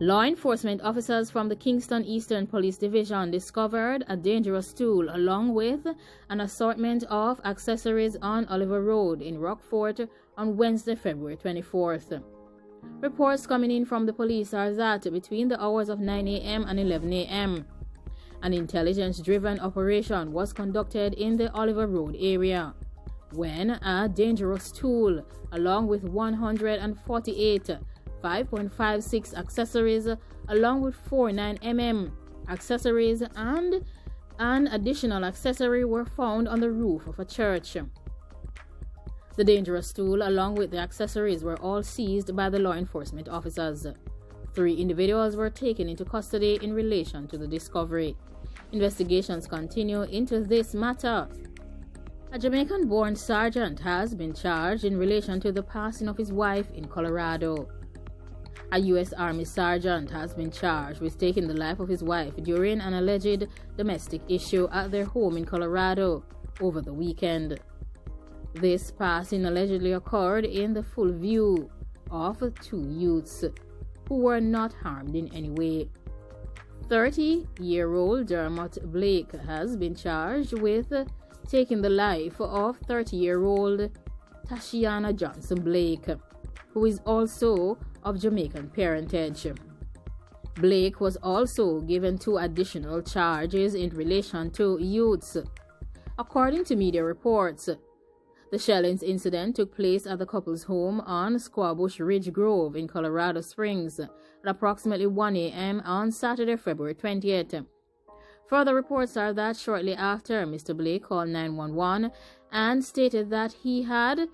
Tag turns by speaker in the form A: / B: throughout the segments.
A: Law enforcement officers from the Kingston Eastern Police Division discovered a dangerous tool along with an assortment of accessories on Oliver Road in Rockfort on Wednesday, February 24th. Reports coming in from the police are that between the hours of 9 a.m. and 11 a.m., an intelligence-driven operation was conducted in the Oliver Road area when a dangerous tool along with 148 5.56 accessories along with 4 9mm accessories and an additional accessory were found on the roof of a church. The dangerous tool along with the accessories were all seized by the law enforcement officers. 3 individuals were taken into custody in relation to the discovery. Investigations continue into this matter. A Jamaican-born sergeant has been charged in relation to the passing of his wife in Colorado. A U.S. Army sergeant has been charged with taking the life of his wife during an alleged domestic issue at their home in Colorado over the weekend. This passing allegedly occurred in the full view of 2 youths who were not harmed in any way. 30-year-old Dermot Blake has been charged with taking the life of 30-year-old Tashiana Johnson Blake, who is also of Jamaican parentage. Blake was also given 2 additional charges in relation to youths. According to media reports, the Shellings incident took place at the couple's home on Squawbush Ridge Grove in Colorado Springs at approximately 1 a.m. on Saturday, February 20th. Further reports are that shortly after, Mr. Blake called 911 and stated that he had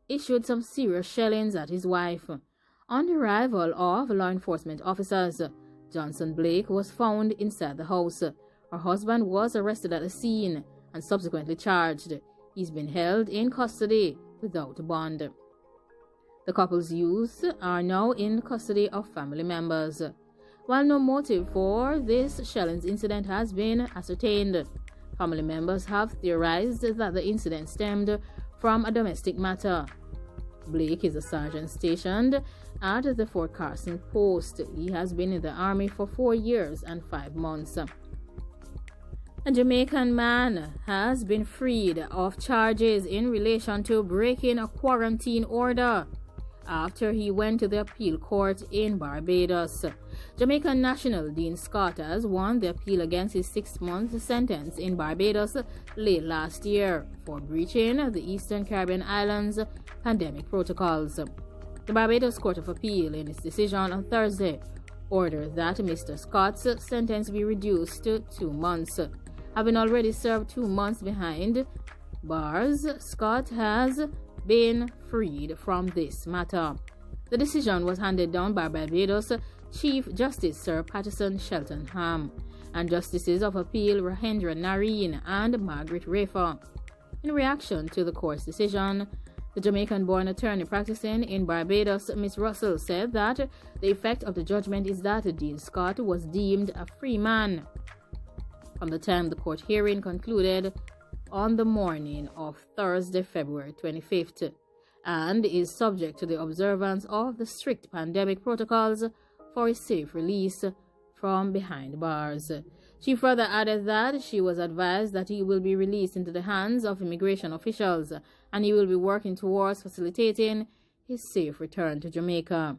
A: issued some serious shellings at his wife. On the arrival of law enforcement officers, Johnson Blake was found inside the house. Her husband was arrested at the scene and subsequently charged. He's been held in custody without bond. The couple's youths are now in custody of family members. While no motive for this Shellings incident has been ascertained, family members have theorized that the incident stemmed from a domestic matter. Blake is a sergeant stationed at the Fort Carson post. He has been in the Army for 4 years and 5 months. A Jamaican man has been freed of charges in relation to breaking a quarantine order after he went to the appeal court in Barbados. Jamaican national Dean Scott has won the appeal against his 6-month sentence in Barbados late last year for breaching the Eastern Caribbean Islands pandemic protocols. The Barbados Court of Appeal, in its decision on Thursday, ordered that Mr. Scott's sentence be reduced to 2 months. Having already served 2 months behind bars, Scott has been freed from this matter. The decision was handed down by Barbados Chief Justice Sir Patterson Cheltenham and Justices of Appeal Rahendra Nareen and Margaret Rafer. In reaction to the court's decision, the Jamaican-born attorney practicing in Barbados, Ms. Russell, said that the effect of the judgment is that Dean Scott was deemed a free man from the time the court hearing concluded on the morning of Thursday, February 25th, and is subject to the observance of the strict pandemic protocols for his safe release from behind bars. She further added that she was advised that he will be released into the hands of immigration officials and he will be working towards facilitating his safe return to Jamaica.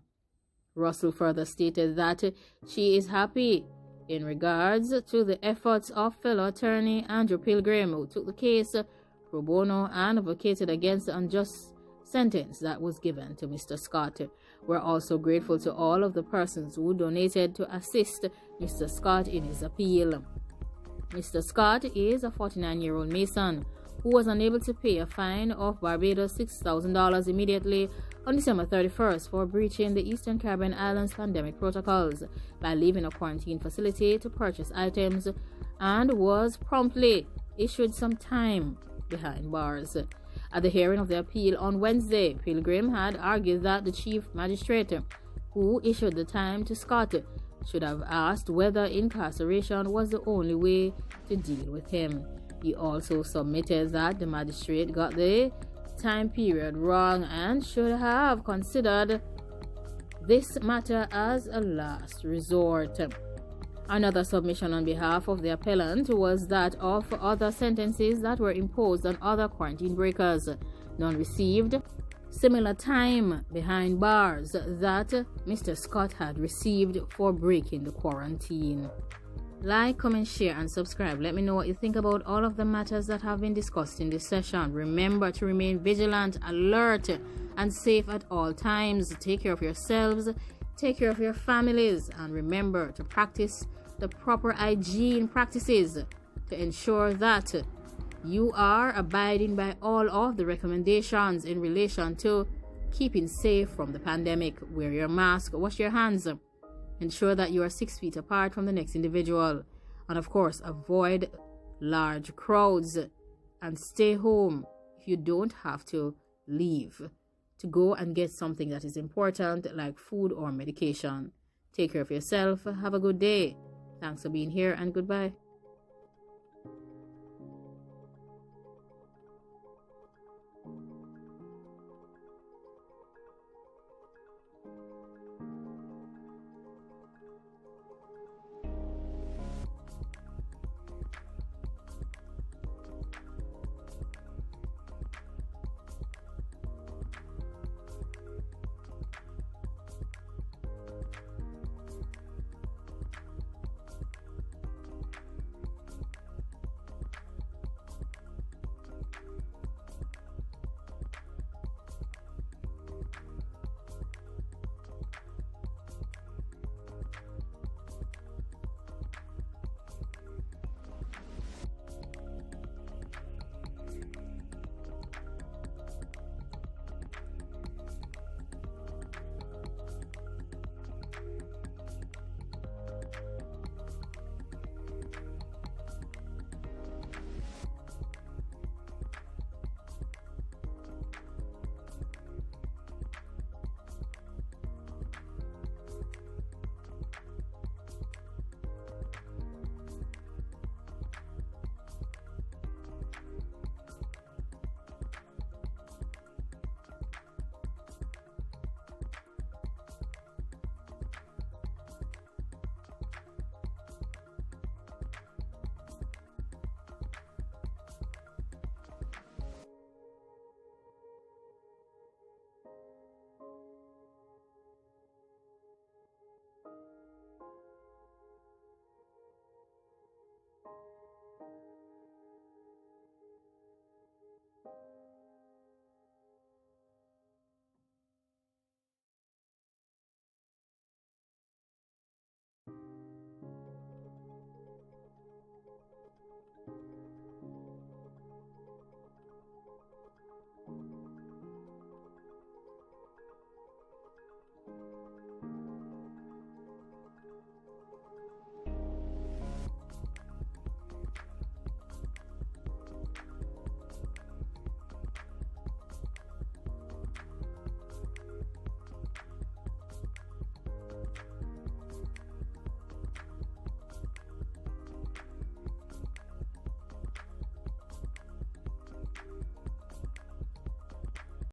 A: Russell further stated that she is happy in regards to the efforts of fellow attorney Andrew Pilgrim, who took the case pro bono and advocated against the unjust sentence that was given to Mr. Scott. We're also grateful to all of the persons who donated to assist Mr. Scott in his appeal. Mr. Scott is a 49-year-old Mason who was unable to pay a fine of Barbados $6,000 immediately on December 31st for breaching the Eastern Caribbean Islands pandemic protocols by leaving a quarantine facility to purchase items and was promptly issued some time behind bars. At the hearing of the appeal on Wednesday, Pilgrim had argued that the chief magistrate who issued the time to Scott should have asked whether incarceration was the only way to deal with him. He also submitted that the magistrate got the time period wrong and should have considered this matter as a last resort. Another submission on behalf of the appellant was that of other sentences that were imposed on other quarantine breakers. None received similar time behind bars that Mr. Scott had received for breaking the quarantine. Like, comment, share, and subscribe. Let me know what you think about all of the matters that have been discussed in this session. Remember to remain vigilant, alert, and safe at all times. Take care of yourselves, take care of your families, and remember to practice the proper hygiene practices to ensure that you are abiding by all of the recommendations in relation to keeping safe from the pandemic. Wear your mask, wash your hands, ensure that you are 6 feet apart from the next individual, and of course avoid large crowds and stay home if you don't have to leave to go and get something that is important like food or medication. Take care of yourself. Have a good day. Thanks for being here, and goodbye.